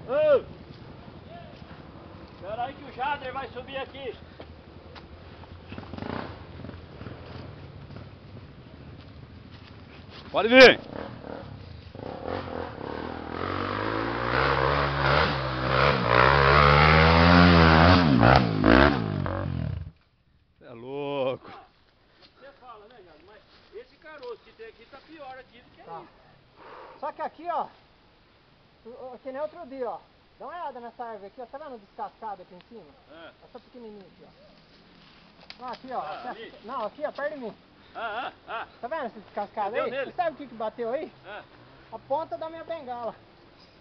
Ô! Espera aí que o Jader vai subir aqui. Pode vir! Você é louco! Você fala, né, Jader? Mas esse caroço que tem aqui tá pior aqui do que Tá. aí. Só que aqui, ó, que nem outro dia, ó. Dá uma olhada nessa árvore aqui, ó. Tá vendo o descascado aqui em cima? Ah. Essa pequenininha aqui, ó. Não, aqui, ó. Ah, Aqui, ali. não, aqui, ó, perto de mim. Ah. Tá vendo esse descascado Bateu aí? nele? Você sabe o que bateu aí? Ah. A ponta da minha bengala.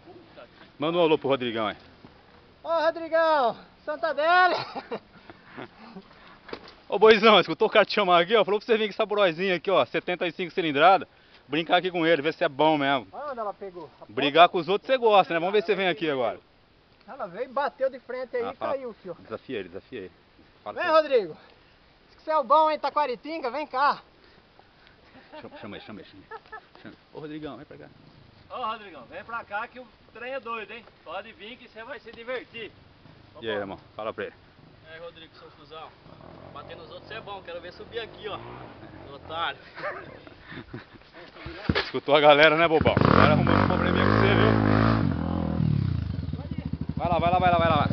Puta que... Manda um alô pro Rodrigão aí. Ô, Rodrigão, Santa Adélia. Ô Boizão, escutou o cara te chamar aqui, ó. Falou pra você vir com essa broizinha aqui, ó. 75 cilindrada. Brincar aqui com ele, ver se é bom mesmo. Olha onde ela pegou. A Brigar com os outros você gosta, né? Vamos ver se você vem aqui agora. Ela veio e bateu de frente aí e fala. caiu aqui, ó. Desafia ele, desafia ele. Fala Vem, pra ele. Rodrigo. Diz que você é o bom, hein, Taquaritinga, vem cá. Chama ele. Ô Rodrigão, vem pra cá. Ô, Rodrigão, vem pra cá que o trem é doido, hein? Pode vir que você vai se divertir. E aí, irmão? Fala pra ele. E aí, Rodrigo, seu cuzão. Bater nos outros é bom, quero ver subir aqui, ó. Otário. Escutou a galera, né, bobão? O cara arrumando um probleminha com você, viu? Vai lá.